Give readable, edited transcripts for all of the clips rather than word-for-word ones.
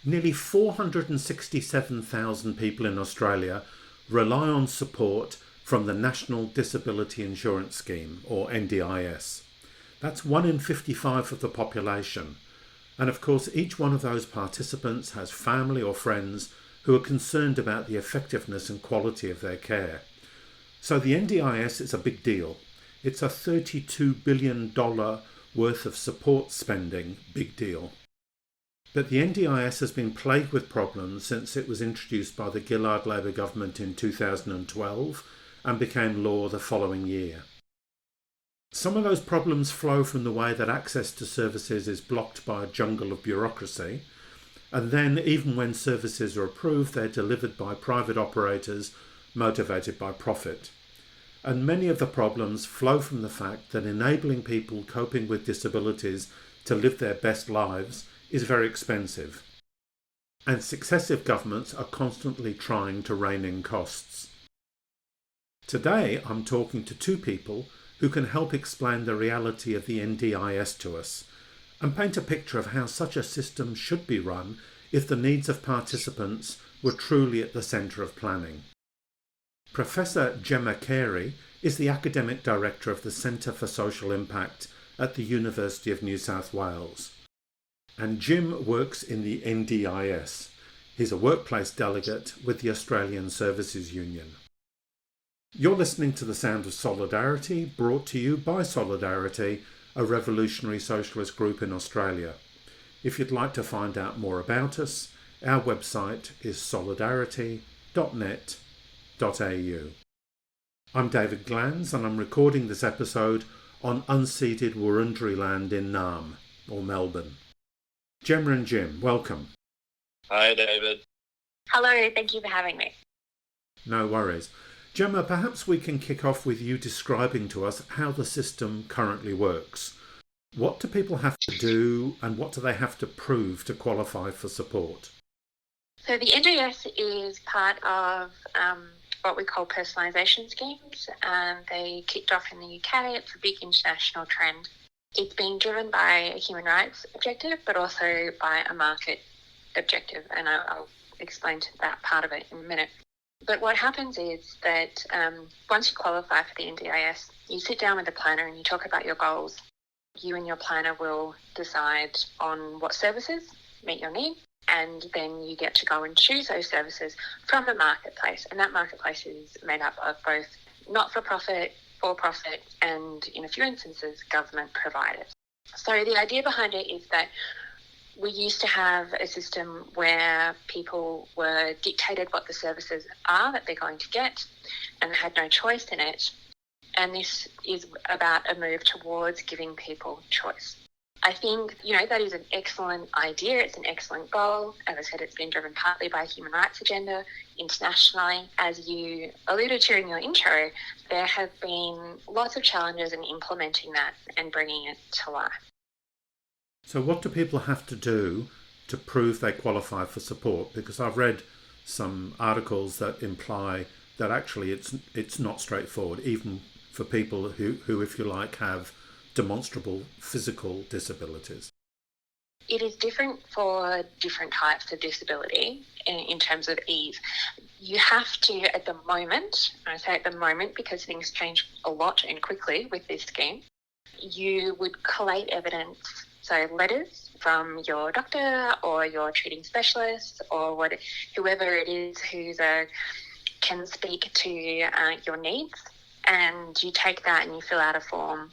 Nearly 467,000 people in Australia rely on support from the National Disability Insurance Scheme, or NDIS. That's 1 in 55 of the population. And of course, each one of those participants has family or friends who are concerned about the effectiveness and quality of their care. So the NDIS is a big deal. It's a $32 billion worth of support spending big deal. But the NDIS has been plagued with problems since it was introduced by the Gillard Labor government in 2012 and became law the following year. Some of those problems flow from the way that access to services is blocked by a jungle of bureaucracy, and then even when services are approved, they're delivered by private operators motivated by profit. And many of the problems flow from the fact that enabling people coping with disabilities to live their best lives is very expensive. And successive governments are constantly trying to rein in costs. Today, I'm talking to two people who can help explain the reality of the NDIS to us and paint a picture of how such a system should be run if the needs of participants were truly at the centre of planning. Professor Gemma Carey is the Academic Director of the Centre for Social Impact at the University of New South Wales. And Jim works in the NDIS. He's a workplace delegate with the Australian Services Union. You're listening to The Sound of Solidarity, brought to you by Solidarity, a revolutionary socialist group in Australia. If you'd like to find out more about us, our website is solidarity.net.au. I'm David Glanz and I'm recording this episode on unceded Wurundjeri land in Naarm, or Melbourne. Gemma and Jim, welcome. Hi, David. Hello, thank you for having me. No worries. Gemma, perhaps we can kick off with you describing to us how the system currently works. What do people have to do and what do they have to prove to qualify for support? So the NDIS is part of what we call personalisation schemes. They kicked off in the UK. It's a big international trend. It's being driven by a human rights objective, but also by a market objective, and I'll explain to that part of it in a minute. But what happens is that once you qualify for the NDIS, you sit down with the planner and you talk about your goals. You and your planner will decide on what services meet your need, and then you get to go and choose those services from a marketplace. And that marketplace is made up of both not-for-profit, for-profit, and in a few instances, government providers. So the idea behind it is that we used to have a system where people were dictated what the services are that they're going to get and had no choice in it. And this is about a move towards giving people choice. I think, that is an excellent idea. It's an excellent goal. As I said, it's been driven partly by a human rights agenda internationally. As you alluded to in your intro, there have been lots of challenges in implementing that and bringing it to life. So what do people have to do to prove they qualify for support? Because I've read some articles that imply that actually it's not straightforward, even for people who, if you like, have demonstrable physical disabilities. It is different for different types of disability in terms of ease. You have to, at the moment, and I say at the moment because things change a lot and quickly with this scheme, you would collate evidence, so letters from your doctor or your treating specialist or whoever it is who can speak to your needs, and you take that and you fill out a form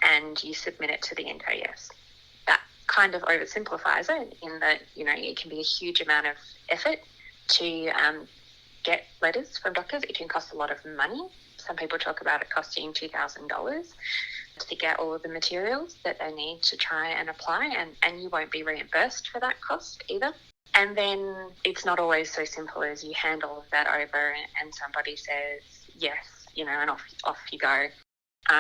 and you submit it to the NDIS. That kind of oversimplifies it in that, it can be a huge amount of effort to get letters from doctors. It can cost a lot of money. Some people talk about it costing $2,000 to get all of the materials that they need to try and apply, and you won't be reimbursed for that cost either. And then it's not always so simple as you hand all of that over and somebody says yes, and off you go.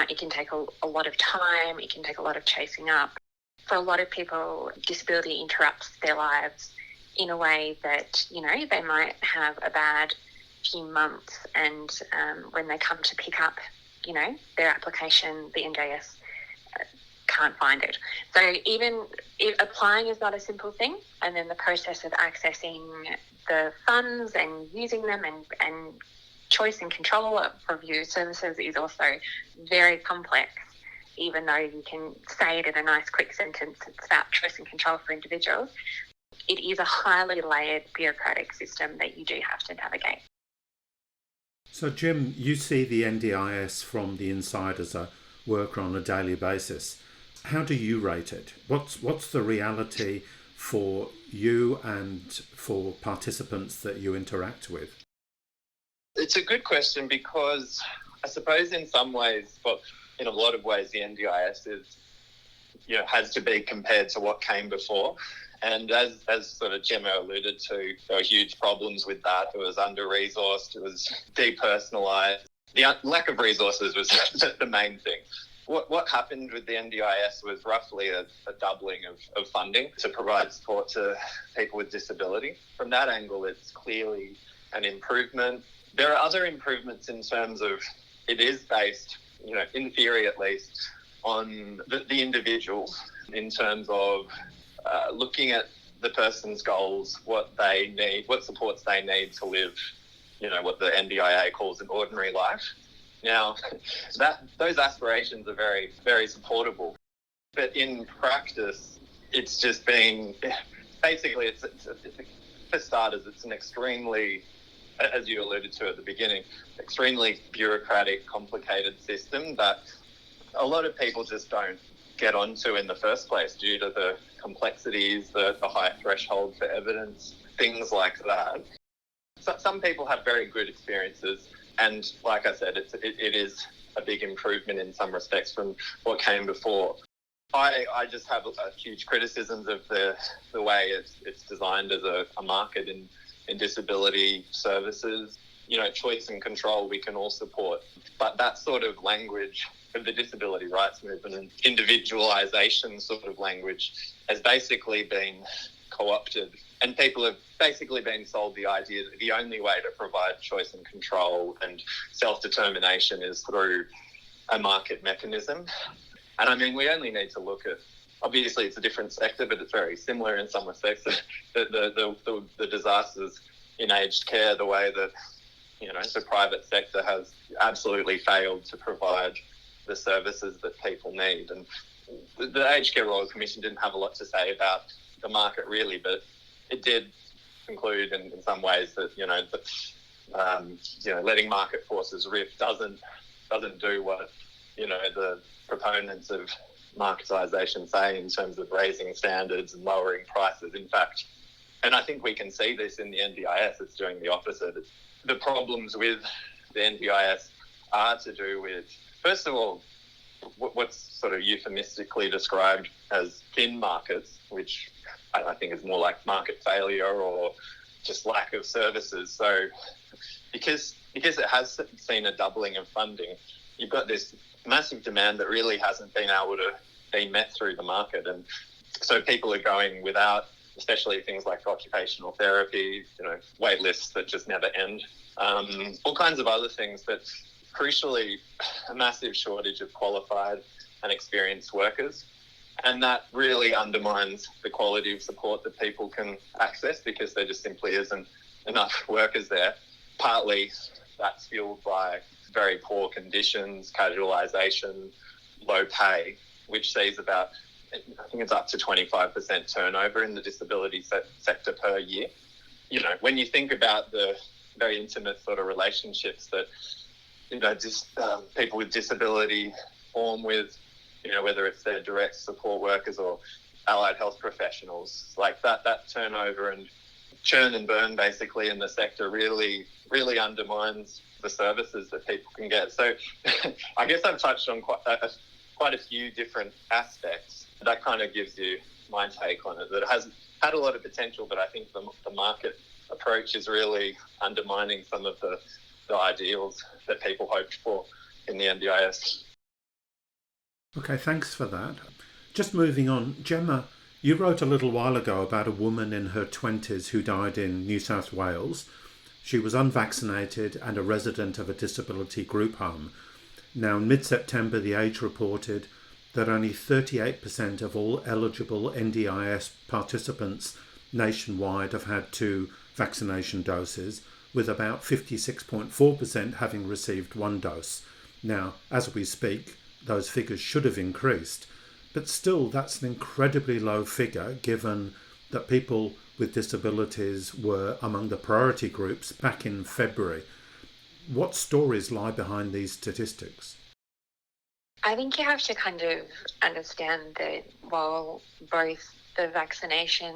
It can take a lot of time. It can take a lot of chasing up. For a lot of people, disability interrupts their lives in a way that, they might have a bad few months, and when they come to pick up, their application, the NDIS can't find it. So even applying is not a simple thing, and then the process of accessing the funds and using them and choice and control of review services is also very complex. Even though you can say it in a nice quick sentence, it's about choice and control for individuals, it is a highly layered bureaucratic system that you do have to navigate. So Jim, you see the NDIS from the inside as a worker on a daily basis. How do you rate it? What's the reality for you and for participants that you interact with? It's a good question because I suppose in some ways, but in a lot of ways, the NDIS is, has to be compared to what came before. And as sort of Gemma alluded to, there were huge problems with that. It was under-resourced, it was depersonalised. The lack of resources was the main thing. What happened with the NDIS was roughly a doubling of funding to provide support to people with disability. From that angle, it's clearly an improvement. There are other improvements in terms of it is based, in theory at least, on the individual in terms of looking at the person's goals, what they need, what supports they need to live, what the NDIA calls an ordinary life. Now, those aspirations are very, very supportable. But in practice, it's just been, basically, it's for starters, it's an extremely, as you alluded to at the beginning, extremely bureaucratic, complicated system that a lot of people just don't get onto in the first place due to the complexities, the high threshold for evidence, things like that. So some people have very good experiences, and like I said, it is a big improvement in some respects from what came before. I just have huge criticisms of the way it's designed as a market in disability services. Choice and control we can all support, but that sort of language of the disability rights movement and individualisation sort of language has basically been co-opted, and people have basically been sold the idea that the only way to provide choice and control and self-determination is through a market mechanism. And I mean, we only need to look at, obviously it's a different sector, but it's very similar in some respects, the disasters in aged care, the way that, the private sector has absolutely failed to provide the services that people need. And the Aged Care Royal Commission didn't have a lot to say about the market really, but it did conclude in some ways that, letting market forces riff doesn't do what, the proponents of marketisation say in terms of raising standards and lowering prices. In fact, and I think we can see this in the NDIS, it's doing the opposite. The problems with the NDIS are to do with, first of all, what's sort of euphemistically described as thin markets, which I think is more like market failure or just lack of services. So because it has seen a doubling of funding, you've got this massive demand that really hasn't been able to be met through the market. And so people are going without, especially things like occupational therapy, wait lists that just never end, all kinds of other things, but crucially, a massive shortage of qualified and experienced workers. And that really undermines the quality of support that people can access because there just simply isn't enough workers there. Partly that's fueled by very poor conditions, casualisation, low pay, which sees about, I think it's up to 25% turnover in the disability sector per year. When you think about the very intimate sort of relationships that, people with disability form with, whether it's their direct support workers or allied health professionals, like that turnover and churn and burn basically in the sector really, really undermines the services that people can get. So I guess I've touched on quite a few different aspects. That kind of gives you my take on it, that it has had a lot of potential, but I think the market approach is really undermining some of the ideals that people hoped for in the NDIS. Okay, thanks for that. Just moving on, Gemma, you wrote a little while ago about a woman in her 20s who died in New South Wales. She was unvaccinated and a resident of a disability group home. Now, in mid-September, The Age reported that only 38% of all eligible NDIS participants nationwide have had 2 vaccination doses, with about 56.4% having received 1 dose. Now, as we speak, those figures should have increased, but still that's an incredibly low figure given that people with disabilities were among the priority groups back in February. What stories lie behind these statistics? I think you have to kind of understand that while both the vaccination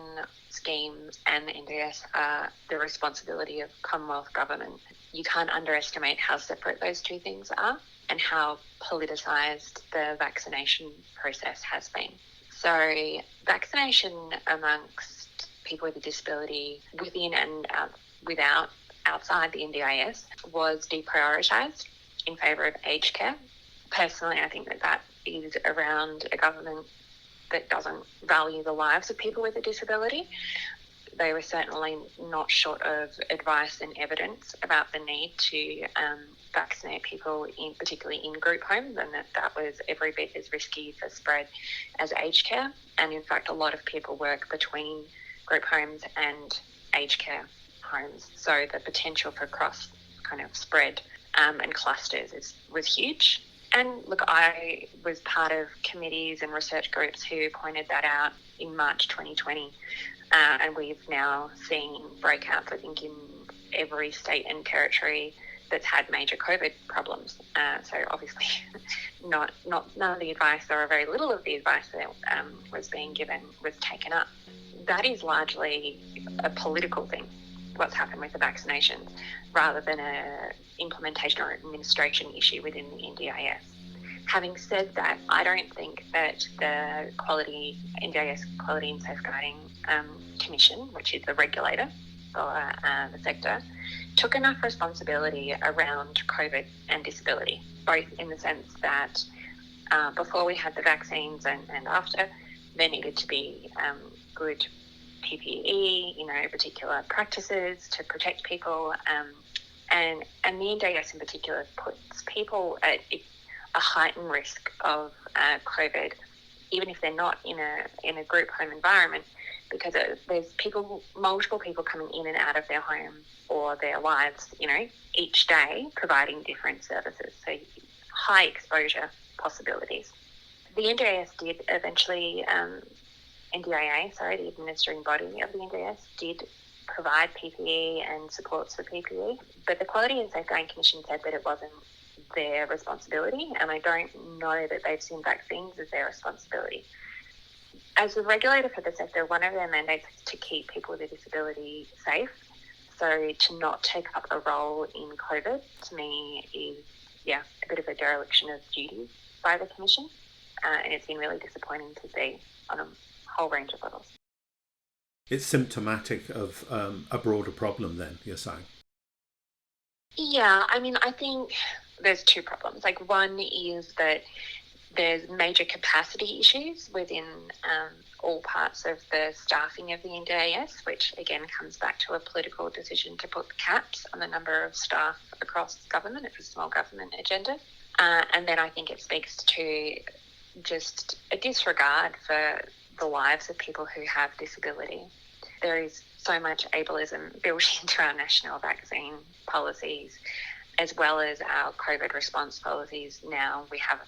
schemes and the NDIS are the responsibility of Commonwealth Government, you can't underestimate how separate those two things are and how politicised the vaccination process has been. So vaccination amongst people with a disability within and outside the NDIS was deprioritised in favour of aged care. Personally, I think that is around a government that doesn't value the lives of people with a disability. They were certainly not short of advice and evidence about the need to vaccinate people, particularly in group homes, and that was every bit as risky for spread as aged care. And in fact, a lot of people work between group homes and aged care homes. So the potential for cross kind of spread and clusters was huge. And look, I was part of committees and research groups who pointed that out in March 2020. And we've now seen breakouts, I think, in every state and territory that's had major COVID problems. So obviously none of the advice, or very little of the advice that was being given, was taken up. That is largely a political thing, what's happened with the vaccinations, rather than a implementation or administration issue within the NDIS. Having said that, I don't think that the NDIS Quality and Safeguarding Commission, which is the regulator for the sector, took enough responsibility around COVID and disability, both in the sense that before we had the vaccines and after, there needed to be good PPE, particular practices to protect people, and the NDIS in particular puts people at a heightened risk of COVID, even if they're not in a group home environment, because there's multiple people coming in and out of their home or their lives, each day, providing different services. So high exposure possibilities. The NDIS did eventually, the administering body of the NDIS, did provide PPE and supports for PPE, but the Quality and Safeguarding Commission said that it wasn't their responsibility, and I don't know that they've seen vaccines as their responsibility. As a regulator for the sector, one of their mandates is to keep people with a disability safe. So to not take up a role in COVID, to me, is a bit of a dereliction of duty by the Commission, and it's been really disappointing to see on a whole range of levels. It's symptomatic of a broader problem then, you're saying? Yeah, I think there's two problems. One is that there's major capacity issues within all parts of the staffing of the NDIS, which again comes back to a political decision to put caps on the number of staff across government. It's a small government agenda. And then I think it speaks to just a disregard for the lives of people who have disability. There is so much ableism built into our national vaccine policies, as well as our COVID response policies. Now we have,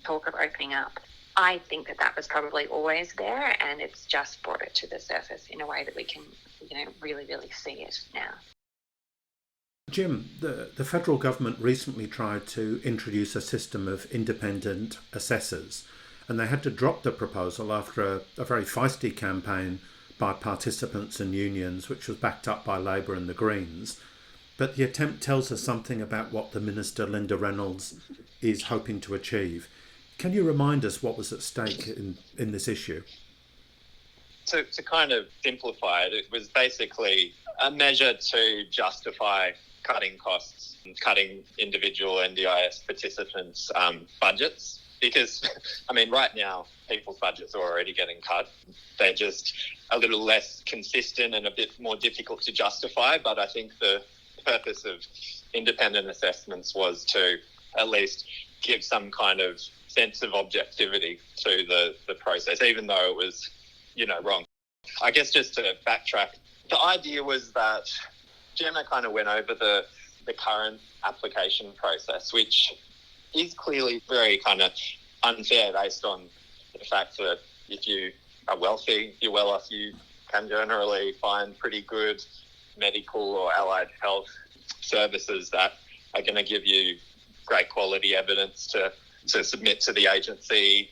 talk of opening up. I think that was probably always there, and it's just brought it to the surface in a way that we can, really, really see it now. Jim, the federal government recently tried to introduce a system of independent assessors, and they had to drop the proposal after a very feisty campaign by participants and unions, which was backed up by Labor and the Greens. But the attempt tells us something about what the Minister, Linda Reynolds, is hoping to achieve. Can you remind us what was at stake in this issue? To kind of simplify it, it was basically a measure to justify cutting costs and cutting individual NDIS participants' budgets. Because, right now, people's budgets are already getting cut. They're just a little less consistent and a bit more difficult to justify. But I think the purpose of independent assessments was to at least give some kind of sense of objectivity to the process, even though it was, wrong. I guess just to backtrack, the idea was that Gemma kind of went over the current application process, which is clearly very kind of unfair based on the fact that if you are wealthy, you're well off, you can generally find pretty good medical or allied health services that are going to give you great quality evidence to submit to the agency,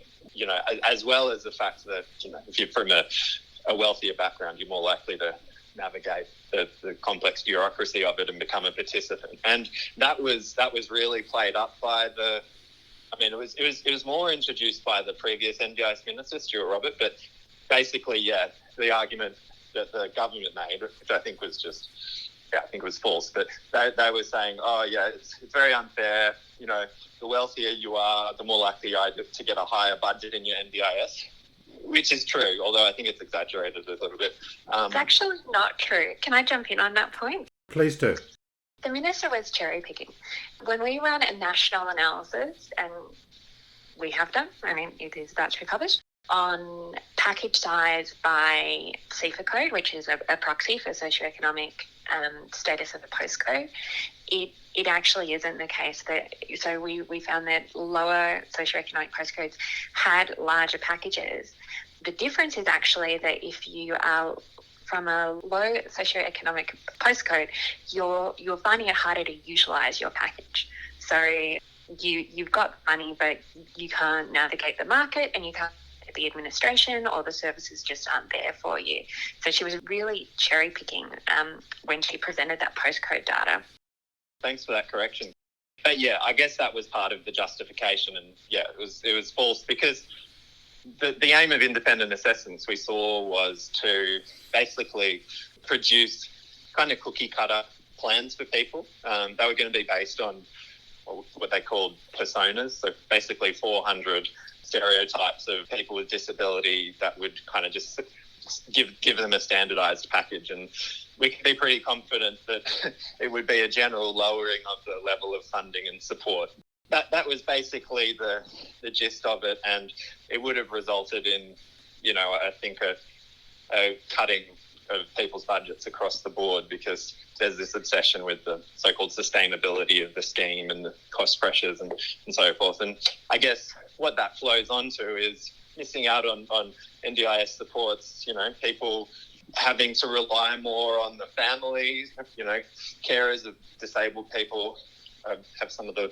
as well as the fact that, if you're from a wealthier background, you're more likely to navigate the complex bureaucracy of it and become a participant. And that was really played up by it was more introduced by the previous NDIS minister, Stuart Robert, but basically, the argument that the government made, which I think was false, but they were saying, it's very unfair, the wealthier you are, the more likely you are to get a higher budget in your NDIS, which is true, although I think it's exaggerated a little bit. It's actually not true. Can I jump in on that point? Please do. The minister was cherry picking. When we run a national analysis, and we have done, it is about to be published, on package size by CIFA code, which is a proxy for socioeconomic status of a postcode, it actually isn't the case so we found that lower socioeconomic postcodes had larger packages. The difference is actually that if you are from a low socioeconomic postcode, you're finding it harder to utilise your package. So you've got money, but you can't navigate the market and you can't get the administration, or the services just aren't there for you. So she was really cherry picking when she presented that postcode data. Thanks for that correction. But I guess that was part of the justification, and it was false, because the aim of independent assessments we saw was to basically produce kind of cookie cutter plans for people. They were going to be based on what they called personas, so basically 400 stereotypes of people with disability that would kind of just give them a standardized package, and we can be pretty confident that it would be a general lowering of the level of funding and support. That was basically the gist of it, and it would have resulted in, I think a cutting of people's budgets across the board, because there's this obsession with the so-called sustainability of the scheme and the cost pressures and so forth. And I guess what that flows onto is missing out on NDIS supports, people having to rely more on the families, carers of disabled people have some of the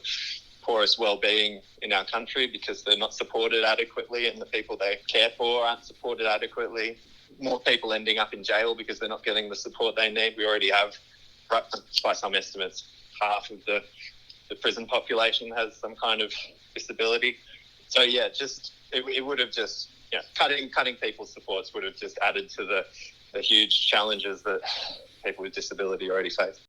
poorest well-being in our country because they're not supported adequately, and the people they care for aren't supported adequately. More people ending up in jail because they're not getting the support they need. We already have, by some estimates, half of the prison population has some kind of disability. So it would have just cutting people's supports would have just added to the huge challenges that people with disability already face.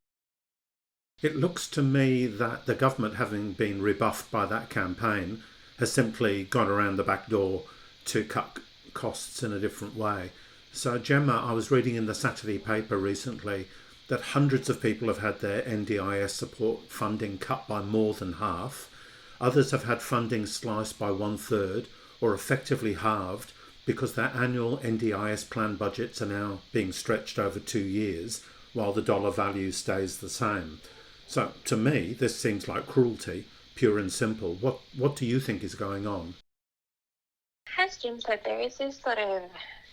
It looks to me that the government, having been rebuffed by that campaign, has simply gone around the back door to cut costs in a different way. So, Gemma, I was reading in the Saturday paper recently that hundreds of people have had their NDIS support funding cut by more than half. Others have had funding sliced by 1/3 or effectively halved because their annual NDIS plan budgets are now being stretched over 2 years while the dollar value stays the same. So to me, this seems like cruelty, pure and simple. What do you think is going on? As Jim said, there is this sort of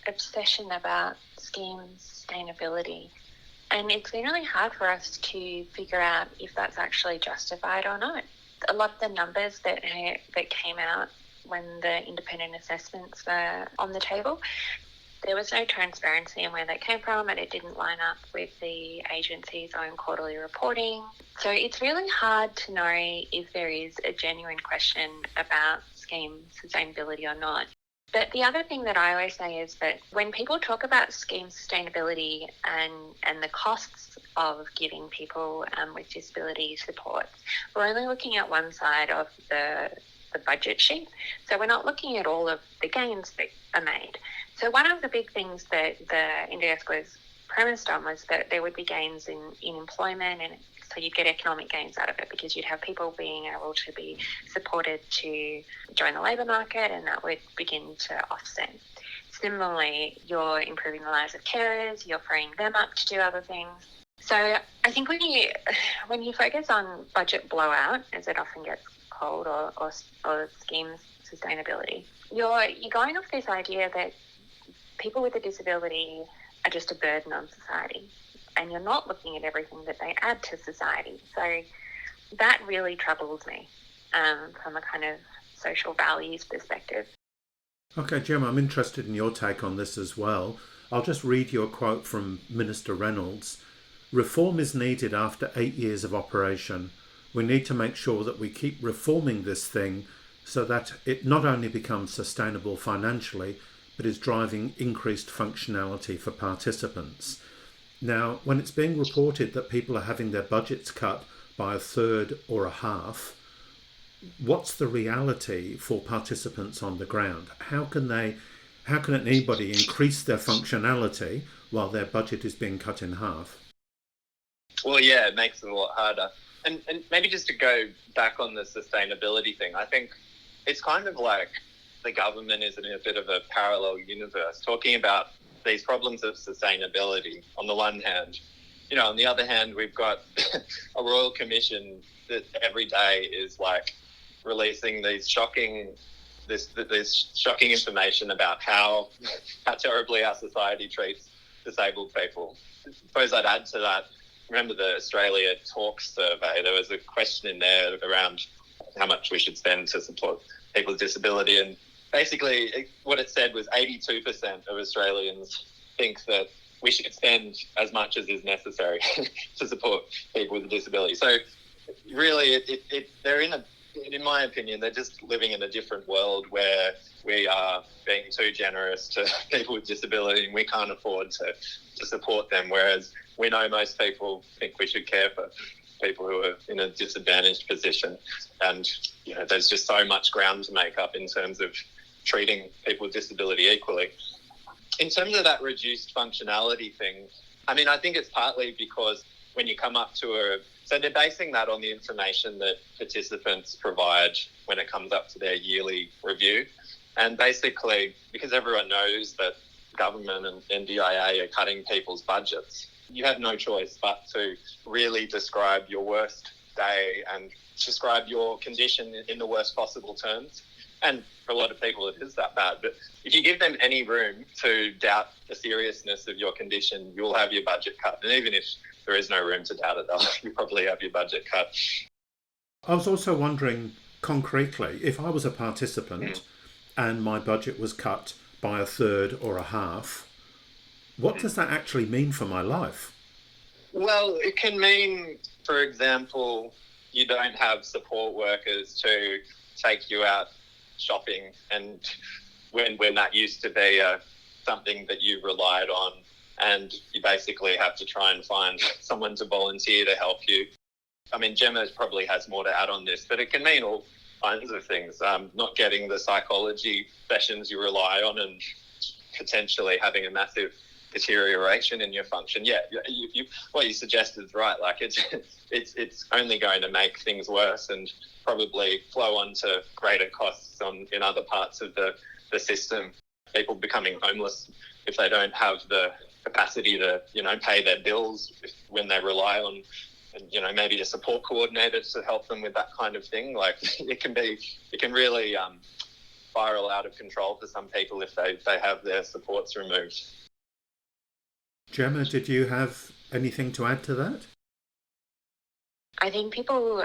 obsession about scheme sustainability, and it's been really hard for us to figure out if that's actually justified or not. A lot of the numbers that came out when the independent assessments were on the table, there was no transparency in where they came from, and it didn't line up with the agency's own quarterly reporting. So it's really hard to know if there is a genuine question about scheme sustainability or not. But the other thing that I always say is that when people talk about scheme sustainability and the costs of giving people with disability support, we're only looking at one side of the budget sheet. So we're not looking at all of the gains that are made. So one of the big things that the NDIS was premised on was that there would be gains in employment and So you'd get economic gains out of it because you'd have people being able to be supported to join the labour market, and that would begin to offset. Similarly, you're improving the lives of carers, you're freeing them up to do other things. So I think when you focus on budget blowout, as it often gets called, or schemes sustainability, you're going off this idea that people with a disability are just a burden on society, and you're not looking at everything that they add to society. So that really troubles me from a kind of social values perspective. Okay, Gemma, I'm interested in your take on this as well. I'll just read you a quote from Minister Reynolds. "Reform is needed after 8 years of operation. We need to make sure that we keep reforming this thing so that it not only becomes sustainable financially, but is driving increased functionality for participants." Now, when it's being reported that people are having their budgets cut by a third or a half, what's the reality for participants on the ground? How can anybody increase their functionality while their budget is being cut in half? Well, yeah, it makes it a lot harder. And maybe just to go back on the sustainability thing, I think it's kind of like the government is in a bit of a parallel universe, talking about these problems of sustainability on the one hand. On the other hand, we've got a Royal Commission that every day is like releasing these shocking information about how terribly our society treats disabled people. I suppose I'd add to that, remember the Australia Talks survey? There was a question in there around how much we should spend to support people with disability, and basically what it said was 82% of Australians think that we should spend as much as is necessary to support people with a disability. So really, they're in my opinion, they're just living in a different world where we are being too generous to people with disability and we can't afford to support them, whereas we know most people think we should care for people who are in a disadvantaged position. And there's just so much ground to make up in terms of treating people with disability equally. In terms of that reduced functionality thing, I think it's partly because when you come up to so they're basing that on the information that participants provide when it comes up to their yearly review. And basically, because everyone knows that government and NDIA are cutting people's budgets, you have no choice but to really describe your worst day and describe your condition in the worst possible terms. And for a lot of people, it is that bad. But if you give them any room to doubt the seriousness of your condition, you'll have your budget cut. And even if there is no room to doubt it, you probably have your budget cut. I was also wondering, concretely, if I was a participant and my budget was cut by a third or a half, what does that actually mean for my life? Well, it can mean, for example, you don't have support workers to take you out shopping, and when that used to be something that you relied on, and you basically have to try and find someone to volunteer to help you. Gemma probably has more to add on this, but it can mean all kinds of things. Not getting the psychology sessions you rely on, and potentially having a massive deterioration in your function. Yeah, what you suggested is right. Like it's only going to make things worse and probably flow on to greater costs in other parts of the system. People becoming homeless if they don't have the capacity to, pay their bills when they rely on, maybe a support coordinator to help them with that kind of thing. Like it can really spiral out of control for some people if they have their supports removed. Gemma, did you have anything to add to that? I think people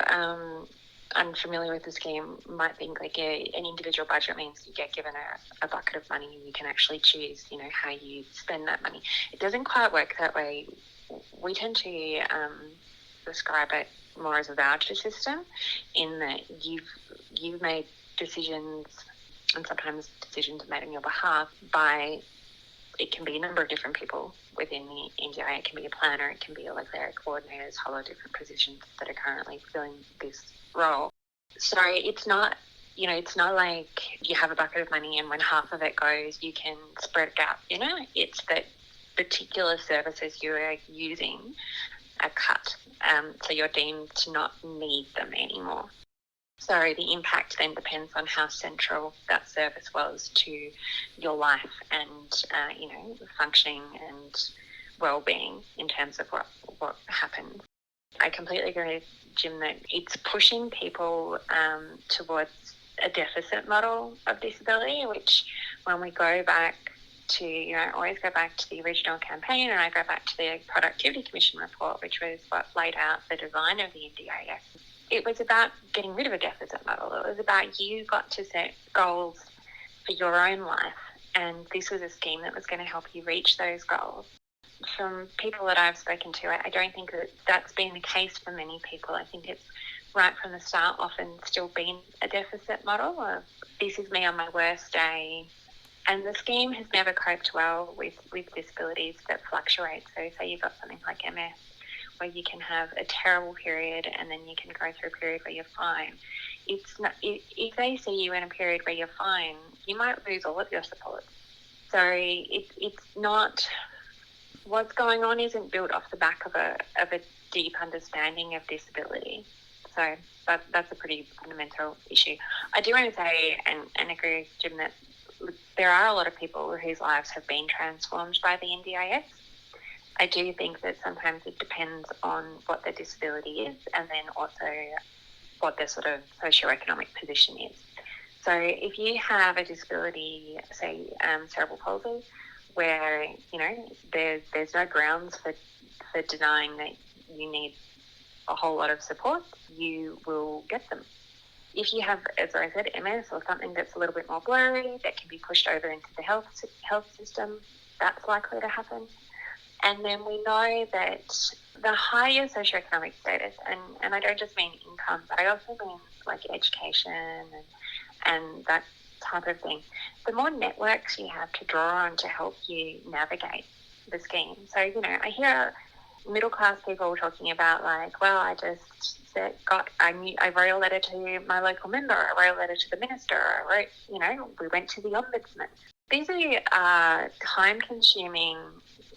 unfamiliar with the scheme might think like an individual budget means you get given a bucket of money and you can actually choose, how you spend that money. It doesn't quite work that way. We tend to describe it more as a voucher system, in that you've made decisions, and sometimes decisions are made on your behalf by, it can be a number of different people within the NDIA. It can be a planner, it can be a area coordinators, whole lot of different positions that are currently filling this role. So it's not like you have a bucket of money and when half of it goes, you can spread it out. It's that particular services you are using are cut. So you're deemed to not need them anymore. So the impact then depends on how central that service was to your life and, functioning and well-being in terms of what happened. I completely agree with Jim that it's pushing people towards a deficit model of disability, which when we go back to, I always go back to the original campaign, and I go back to the Productivity Commission report, which was what laid out the design of the NDIS. It was about getting rid of a deficit model. It was about you got to set goals for your own life, and this was a scheme that was going to help you reach those goals. From people that I've spoken to, I don't think that that's been the case for many people. I think it's right from the start often still been a deficit model of this is me on my worst day. And the scheme has never coped well with disabilities that fluctuate. So say you've got something like MS, where you can have a terrible period and then you can go through a period where you're fine. It's not, if they see you in a period where you're fine, you might lose all of your support. So it's not, what's going on isn't built off the back of a deep understanding of disability. So that's a pretty fundamental issue. I do want to say and agree with Jim that there are a lot of people whose lives have been transformed by the NDIS. I do think that sometimes it depends on what their disability is and then also what their sort of socioeconomic position is. So if you have a disability, say cerebral palsy, where, there's no grounds for denying that you need a whole lot of support, you will get them. If you have, as I said, MS or something that's a little bit more blurry, that can be pushed over into the health system, that's likely to happen. And then we know that the higher socioeconomic status, and I don't just mean income, but I also mean like education and that type of thing, the more networks you have to draw on to help you navigate the scheme. So, I hear middle class people talking about like, well, I wrote a letter to my local member, I wrote a letter to the minister, we went to the ombudsman. These are time-consuming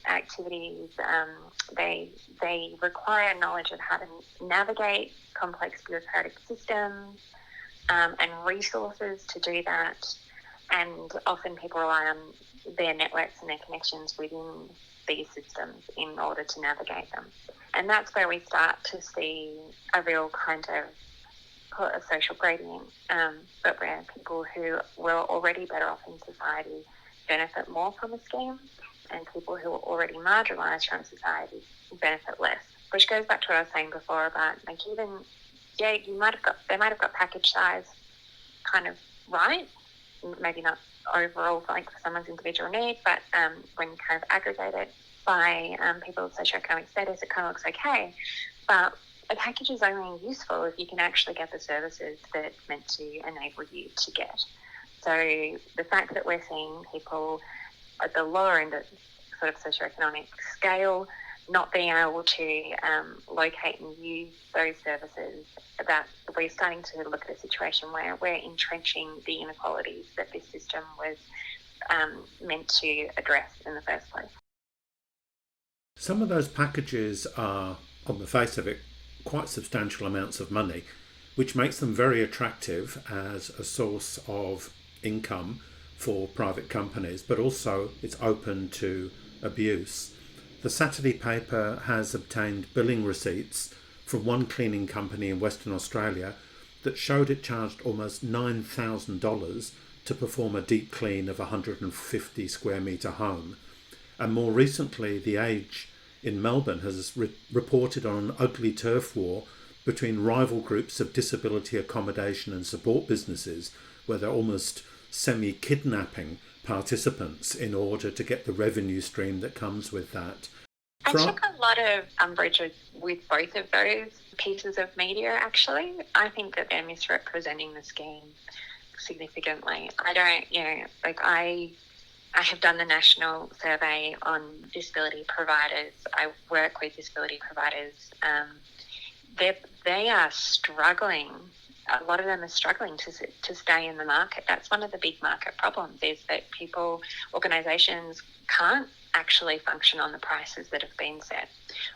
activities. They require knowledge of how to navigate complex bureaucratic systems and resources to do that. And often people rely on their networks and their connections within these systems in order to navigate them. And that's where we start to see a real kind of a social gradient, but where people who were already better off in society benefit more from a scheme, and people who are already marginalised from society benefit less. Which goes back to what I was saying before about like they might have got package size kind of right, maybe not overall like for someone's individual need, but when you kind of aggregate it by people's socioeconomic status, it kind of looks okay. But a package is only useful if you can actually get the services that it's meant to enable you to get. So the fact that we're seeing people at the lower end of sort of socioeconomic scale not being able to locate and use those services, that we're starting to look at a situation where we're entrenching the inequalities that this system was meant to address in the first place. Some of those packages are, on the face of it, quite substantial amounts of money, which makes them very attractive as a source of income for private companies, but also it's open to abuse. The Saturday paper has obtained billing receipts from one cleaning company in Western Australia that showed it charged almost $9,000 to perform a deep clean of a 150 square metre home. And more recently, The Age in Melbourne has reported on an ugly turf war between rival groups of disability accommodation and support businesses, where they're almost semi-kidnapping participants in order to get the revenue stream that comes with that. I took a lot of umbrage with both of those pieces of media, actually. I think that they're misrepresenting the scheme significantly. I have done the national survey on disability providers. I work with disability providers. They are struggling. A lot of them are struggling to stay in the market. That's one of the big market problems, is that organisations can't actually function on the prices that have been set.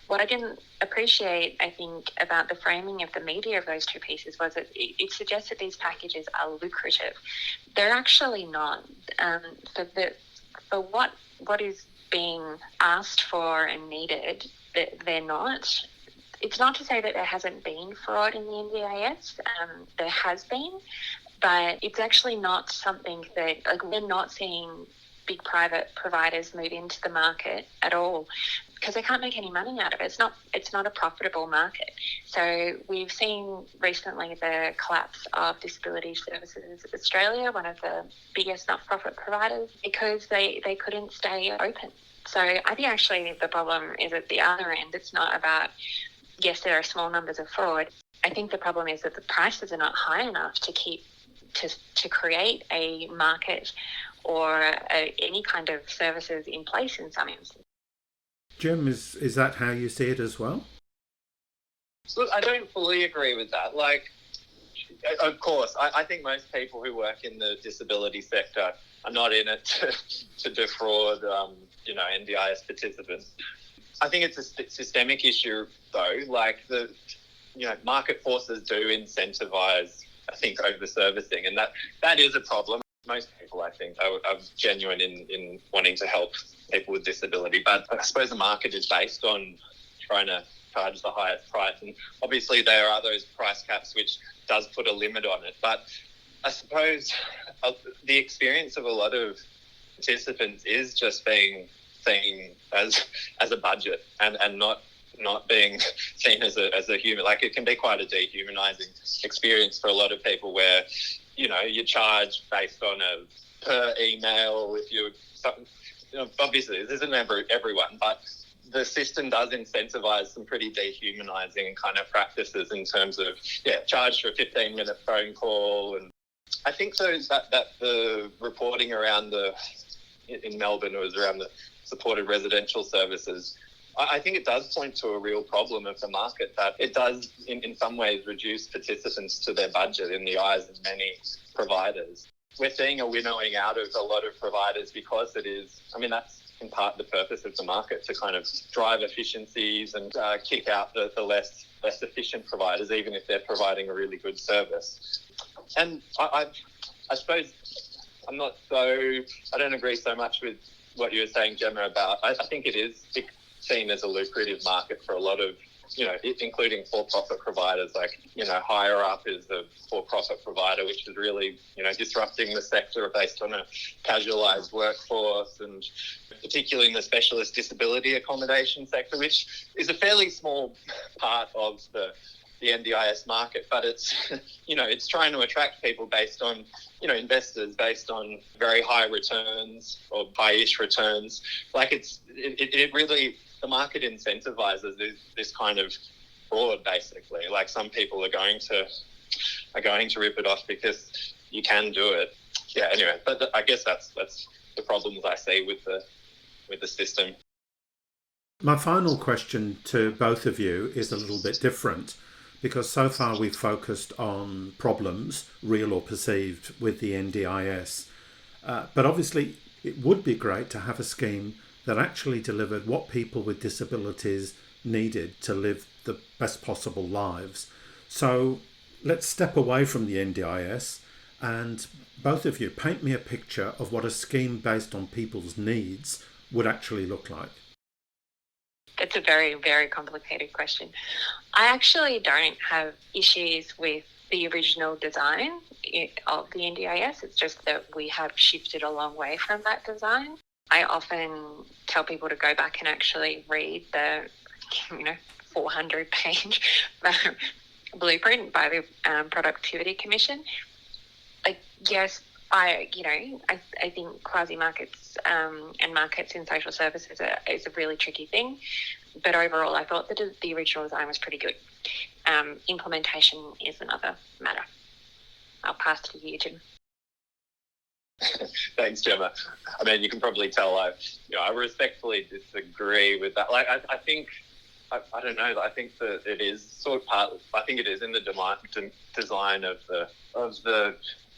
What I didn't appreciate, I think, about the framing of the media of those two pieces was that it suggests that these packages are lucrative. They're actually not. For what is being asked for and needed, they're not. It's not to say that there hasn't been fraud in the NDIS. There has been, but it's actually not something that, like, we're not seeing big private providers move into the market at all because they can't make any money out of it. It's not a profitable market. So we've seen recently the collapse of Disability Services Australia, one of the biggest not-for-profit providers, because they couldn't stay open. So I think actually the problem is at the other end. It's not about, yes, there are small numbers of fraud. I think the problem is that the prices are not high enough to create a market or any kind of services in place in some instances. Jim, is that how you see it as well? Look, I don't fully agree with that. Like, of course, I think most people who work in the disability sector are not in it to defraud, NDIS participants. I think it's a systemic issue, though. Like, market forces do incentivize, I think, over-servicing, and that is a problem. Most people, I think, are genuine in wanting to help people with disability, but I suppose the market is based on trying to charge the highest price, and obviously there are those price caps which does put a limit on it. But I suppose the experience of a lot of participants is just being seen as a budget and not being seen as a human. Like, it can be quite a dehumanizing experience for a lot of people where, you charge based on a per email. If you something, obviously this isn't everyone, but the system does incentivize some pretty dehumanizing kind of practices in terms of, charge for a 15-minute phone call. And I think that the reporting around in Melbourne, it was around the supported residential services. I think it does point to a real problem of the market, that it does in some ways reduce participants to their budget in the eyes of many providers. We're seeing a winnowing out of a lot of providers because that's in part the purpose of the market, to kind of drive efficiencies and kick out the less efficient providers, even if they're providing a really good service. And I suppose I don't agree so much with what you were saying, Gemma, about, I think it is seen as a lucrative market for a lot of, including for-profit providers. Like, Higher Up is a for-profit provider, which is really, disrupting the sector based on a casualised workforce, and particularly in the specialist disability accommodation sector, which is a fairly small part of the NDIS market, but it's, it's trying to attract people based on, investors based on very high returns or high-ish returns. Like, it really, the market incentivizes this kind of fraud, basically. Like, some people are going to rip it off because you can do it. Yeah, anyway, but I guess that's the problems I see with the system. My final question to both of you is a little bit different, because so far we've focused on problems, real or perceived, with the NDIS. But obviously it would be great to have a scheme that actually delivered what people with disabilities needed to live the best possible lives. So let's step away from the NDIS, and both of you paint me a picture of what a scheme based on people's needs would actually look like. It's a very, very complicated question. I actually don't have issues with the original design of the NDIS. It's just that we have shifted a long way from that design. I often tell people to go back and actually read the, 400-page blueprint by the Productivity Commission. Yes, I think quasi-markets and markets in social services is a really tricky thing. But overall, I thought that the original design was pretty good. Implementation is another matter. I'll pass to you, Jim. Thanks, Gemma. You can probably tell I respectfully disagree with that. Like, I think, I don't know, I think that it is sort of part, I think it is in the design of the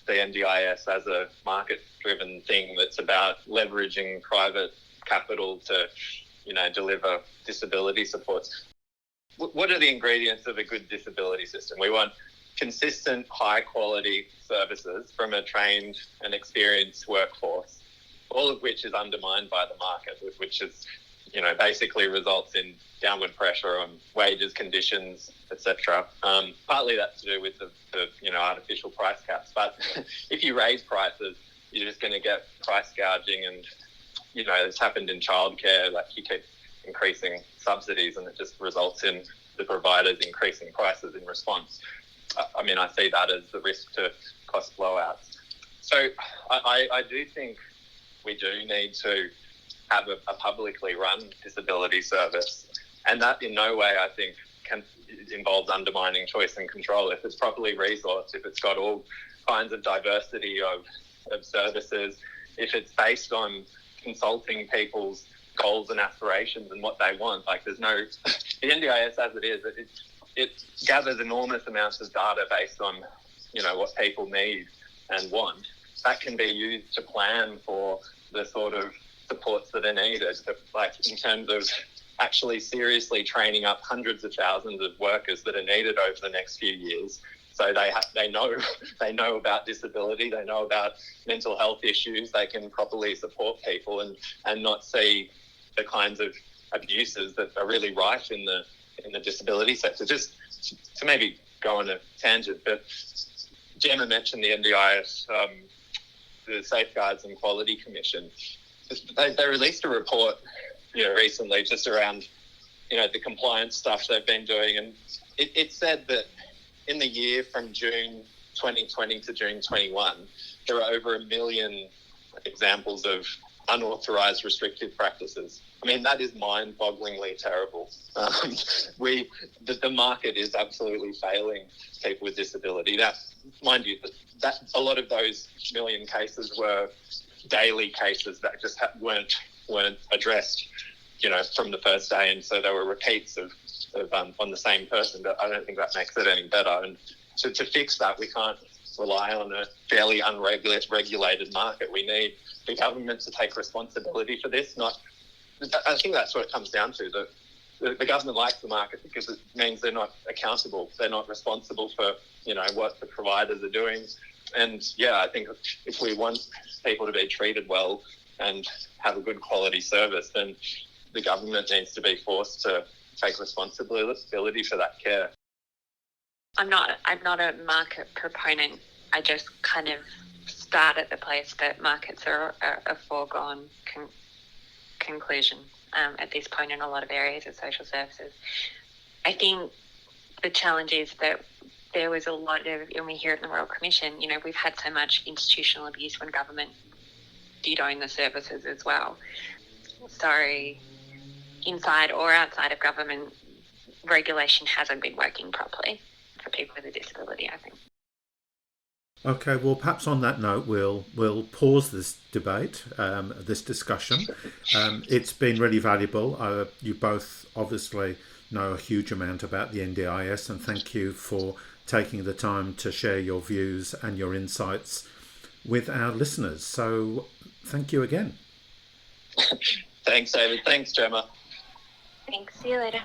NDIS as a market-driven thing that's about leveraging private capital to, deliver disability supports. What are the ingredients of a good disability system? We want consistent, high-quality services from a trained and experienced workforce, all of which is undermined by the market, which is, basically results in downward pressure on wages, conditions, etc. Partly that's to do with the artificial price caps. But if you raise prices, you're just going to get price gouging, and it's happened in childcare. Like, you keep increasing subsidies, and it just results in the providers increasing prices in response. I see that as the risk to cost blowouts. So I do think we do need to have a publicly run disability service, and that in no way, I think, involves undermining choice and control. If it's properly resourced, if it's got all kinds of diversity of services, if it's based on consulting people's goals and aspirations and what they want, like, there's no the NDIS as it is, it gathers enormous amounts of data based on what people need and want. That can be used to plan for the sort of supports that are needed, like in terms of actually seriously training up hundreds of thousands of workers that are needed over the next few years. So they know about disability, they know about mental health issues, they can properly support people and not see the kinds of abuses that are really rife in the disability sector. Just to maybe go on a tangent, but Gemma mentioned the NDIS, the Safeguards and Quality Commission. They released a report, recently, just around, the compliance stuff they've been doing, and it said that in the year from June 2020 to June 21, there were over 1 million examples of unauthorised restrictive practices. That is mind-bogglingly terrible. The market is absolutely failing people with disability. That, mind you, that a lot of those 1 million cases were daily cases that just weren't addressed, from the first day, and so there were repeats of on the same person. But I don't think that makes it any better. And to fix that, we can't rely on a fairly unregulated market. We need the government to take responsibility for this. I think that's what it comes down to. The government likes the market because it means they're not accountable. They're not responsible for, what the providers are doing. And I think if we want people to be treated well and have a good quality service, then the government needs to be forced to take responsibility for that care. I'm not a market proponent. I just kind of start at the place that markets are a foregone conclusion at this point in a lot of areas of social services. I think the challenge is that there was a lot of, and we hear it in the Royal Commission, we've had so much institutional abuse when government did own the services as well. So inside or outside of government, regulation hasn't been working properly for people with a disability, I think. Okay, well, perhaps on that note, we'll pause this debate, this discussion. It's been really valuable. You both obviously know a huge amount about the NDIS, and thank you for taking the time to share your views and your insights with our listeners. So thank you again. Thanks, David. Thanks, Gemma. Thanks. See you later.